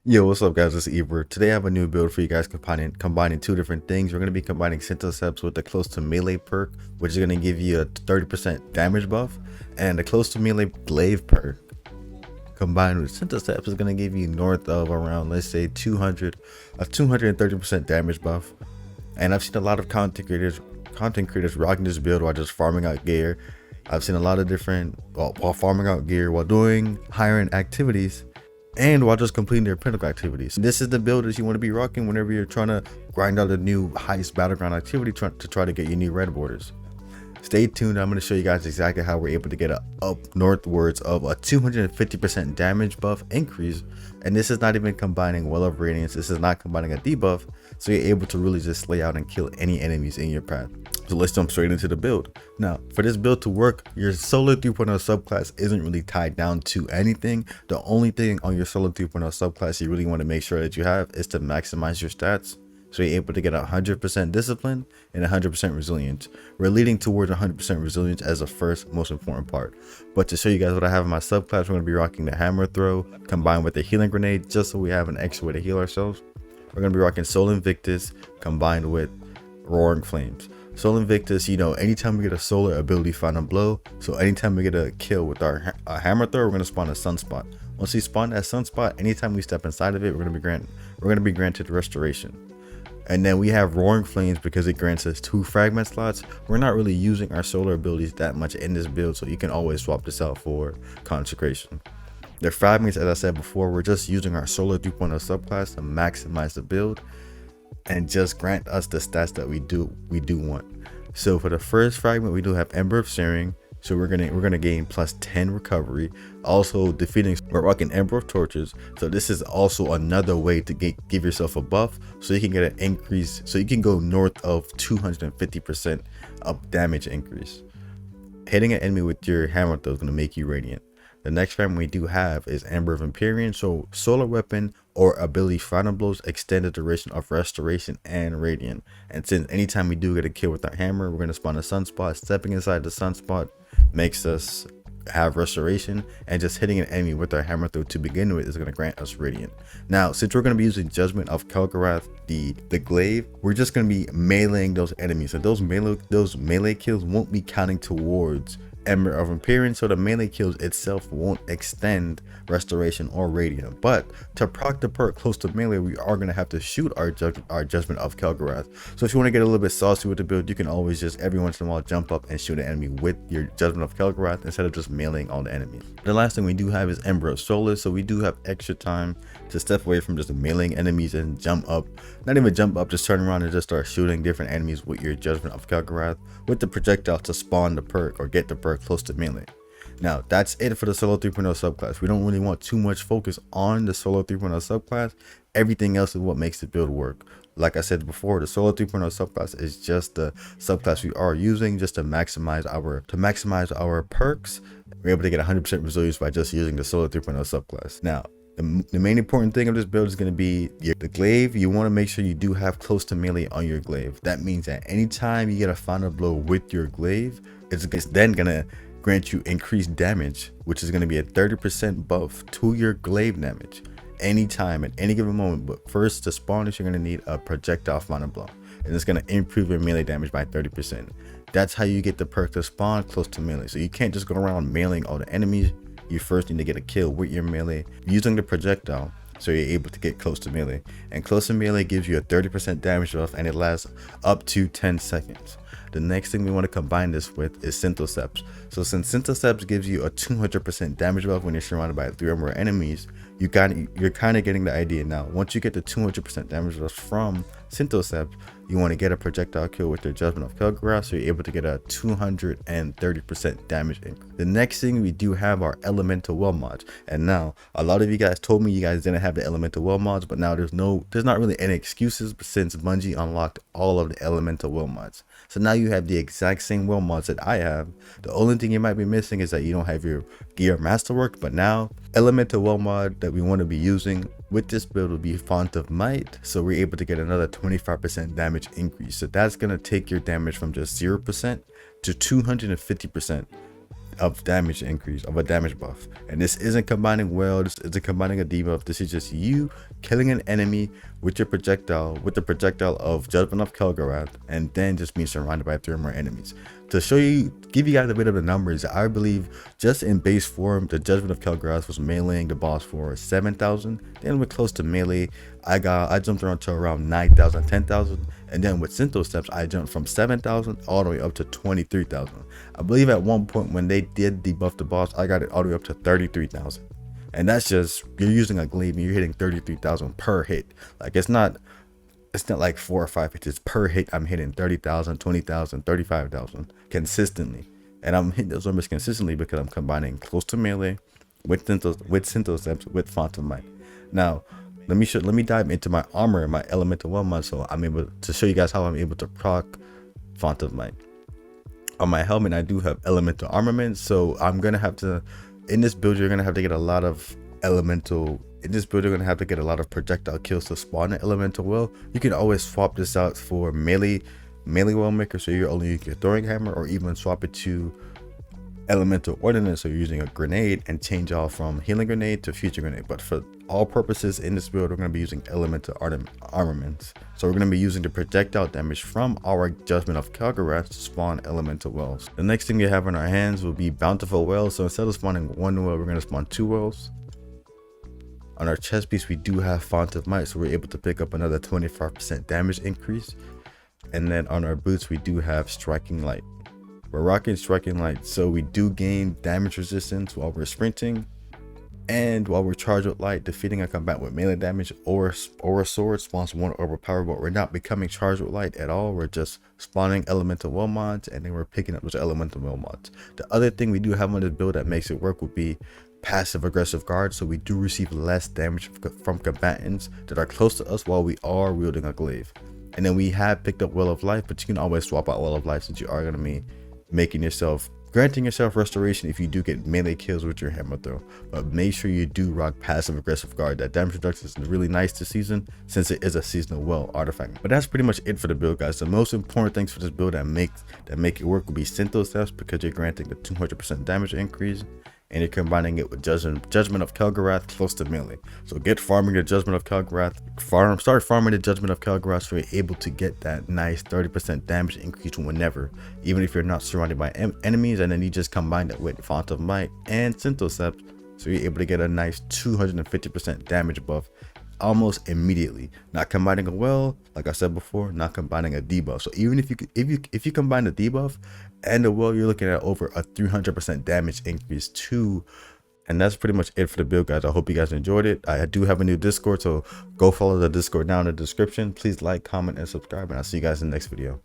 Yo, what's up guys, it's Eber. Today I have a new build for you guys combining two different things. We're going to be combining Syntheseps with the close to melee perk, which is going to give you a 30% damage buff, and the close to melee glaive perk combined with Syntheseps is going to give you north of around, let's say, 230% damage buff. And I've seen a lot of content creators rocking this build while just farming out gear. I've seen a lot of different while farming out gear, while doing higher end activities, and while just completing their pinnacle activities. This is the build that you want to be rocking whenever you're trying to grind out a new heist battleground activity to try to get your new red borders. Stay tuned. I'm going to show you guys exactly how we're able to get a up northwards of a 250% damage buff increase. And this is not even combining Well of Radiance. This is not combining a debuff. So you're able to really just slay out and kill any enemies in your path. So let's jump straight into the build. Now, for this build to work, your solo 3.0 subclass isn't really tied down to anything. The only thing on your solo 3.0 subclass you really want to make sure that you have is to maximize your stats. So you're able to get 100% discipline and 100% resilience. We're leading towards 100% resilience as the first most important part. But to show you guys what I have in my subclass, we're going to be rocking the hammer throw combined with the healing grenade, just so we have an extra way to heal ourselves. We're going to be rocking Soul Invictus combined with Roaring Flames. Soul Invictus, you know, anytime we get a solar ability, Final Blow. So anytime we get a kill with our hammer throw, we're going to spawn a sunspot. Once we spawn that sunspot, anytime we step inside of it, we're going to be granted restoration. And then we have Roaring Flames because it grants us 2 fragment slots. We're not really using our solar abilities that much in this build, so you can always swap this out for Consecration. The fragments, as I said before, we're just using our solar 3.0 subclass to maximize the build and just grant us the stats that we do want. So for the first fragment, we do have Ember of Searing. So we're gonna gain plus 10 recovery. Also defeating, we're rocking Ember of Torches. So this is also another way to give yourself a buff, so you can get an increase. So you can go north of 250% up damage increase. Hitting an enemy with your hammer throw is gonna make you radiant. The next fragment we do have is Ember of Empyrean. So solar weapon or ability Final Blows extend the duration of restoration and radiant. And since anytime we do get a kill with our hammer, we're going to spawn a sunspot. Stepping inside the sunspot makes us have restoration, and just hitting an enemy with our hammer throw to begin with is going to grant us radiant. Now, since we're going to be using Judgment of Kel'Garath, the glaive, we're just going to be meleeing those enemies. So those melee kills won't be counting towards Ember of Empyrean, so the melee kills itself won't extend restoration or radiant. But to proc the perk close to melee, we are going to have to shoot our Judgment of Kel'Garath. So if you want to get a little bit saucy with the build, you can always just every once in a while jump up and shoot an enemy with your Judgment of Kel'Garath instead of just meleeing all the enemies. The last thing we do have is Ember of Solace, so we do have extra time to step away from just meleeing enemies and jump up. Not even jump up, just turn around and just start shooting different enemies with your Judgment of Kel'Garath with the projectile to spawn the perk or get the perk close to melee. Now that's it for the solo 3.0 subclass. We don't really want too much focus on the solo 3.0 subclass. Everything else is what makes the build work. Like I said before, the solo 3.0 subclass is just the subclass we are using just to maximize our perks. We're able to get 100% resilience by just using the solo 3.0 subclass. Now the main important thing of this build is going to be the glaive. You want to make sure you do have close to melee on your glaive. That means that anytime you get a Final Blow with your glaive, it's then going to grant you increased damage, which is going to be a 30% buff to your glaive damage anytime at any given moment. But first, to spawn this, you're going to need a projectile Final Blow, and it's going to improve your melee damage by 30%. That's how you get the perk to spawn close to melee. So you can't just go around meleeing all the enemies. You first need to get a kill with your melee using the projectile, so you're able to get close to melee. And close to melee gives you a 30% damage buff, and it lasts up to 10 seconds. The next thing we want to combine this with is Syntheseps. So since Syntheseps gives you a 200% damage buff when you're surrounded by 3 or more enemies, you're kind of getting the idea now. Once you get the 200% damage buff from Syntheseps, you want to get a projectile kill with your Judgment of Kel'Garath, so you're able to get a 230% damage increase. The next thing we do have our Elemental Well mods. And now a lot of you guys told me you guys didn't have the Elemental Well mods, but now there's not really any excuses since Bungie unlocked all of the Elemental Well mods. So now you have the exact same well mods that I have. The only thing you might be missing is that you don't have your gear masterwork, but now Elemental Well mod that we want to be using with this build will be Font of Might, so we're able to get another 25% damage increase. So that's going to take your damage from just 0% to 250%. of damage increase, of a damage buff. And this isn't combining well, this isn't combining a debuff. This is just you killing an enemy with your projectile, with the projectile of Judgment of Kel'Garoth, and then just being surrounded by 3 or more enemies. To show you, give you guys a bit of the numbers, I believe just in base form, the Judgment of Kel'Garoth was meleeing the boss for 7,000. Then we're close to melee, I jumped around to around 9,000, 10,000. And then with Sinto Steps, I jumped from 7,000 all the way up to 23,000. I believe at one point when they did debuff the boss, I got it all the way up to 33,000. And that's just, you're using a glaive and you're hitting 33,000 per hit. Like it's not like 4 or 5 hits per hit. I'm hitting 30,000, 20,000, 35,000 consistently. And I'm hitting those numbers consistently because I'm combining close to melee with Sinto Steps with Font of Might. Now, let me dive into my armor and my elemental well mod, so I'm able to show you guys how I'm able to proc Font of Might. On my helmet, I do have elemental armament, so I'm gonna have to, in this build, you're gonna have to get a lot of elemental. In this build, you're gonna have to get a lot of projectile kills to spawn an elemental well. You can always swap this out for melee well maker, so you're only using your throwing hammer, or even swap it to elemental ordnance, so you're using a grenade and change off from healing grenade to future grenade. But for all purposes in this build, we're going to be using elemental armaments, so we're going to be using the projectile damage from our Judgment of Kel'Garoth to spawn elemental wells. The next thing we have in our hands will be bountiful wells, so instead of spawning 1 well, we're going to spawn 2 wells. On our chest piece, we do have Font of Might, so we're able to pick up another 25% damage increase. And then on our boots, we do have Striking Light. We're rocking Striking Light, so we do gain damage resistance while we're sprinting, and while we're charged with light, defeating a combat with melee damage or a sword spawns 1 overpower, but we're not becoming charged with light at all. We're just spawning elemental well mods, and then we're picking up those elemental well mods. The other thing we do have on this build that makes it work would be passive aggressive guard, so we do receive less damage from combatants that are close to us while we are wielding a glaive. And then we have picked up Well of Life, but you can always swap out Well of Life, since you are going to be granting yourself restoration if you do get melee kills with your hammer throw. But make sure you do rock passive aggressive guard. That damage reduction is really nice this season, since it is a seasonal well artifact. But that's pretty much it for the build, guys. The most important things for this build that make it work will be Sinto Steps, because you're granting the 200% damage increase, and you're combining it with Judgment of Kel'Garoth close to melee. So get farming the Judgment of Kel'Garoth. Start farming the Judgment of Kel'Garoth, so you're able to get that nice 30% damage increase whenever, even if you're not surrounded by enemies. And then you just combine it with Font of Might and Sinto Steps, so you're able to get a nice 250% damage buff almost immediately. Not combining a well, like I said before, not combining a debuff. So even if you combine the debuff and the well, you're looking at over a 300% damage increase too. And that's pretty much it for the build, guys. I hope you guys enjoyed it. I do have a new Discord, so go follow the Discord down in the description. Please like, comment, and subscribe, and I'll see you guys in the next video.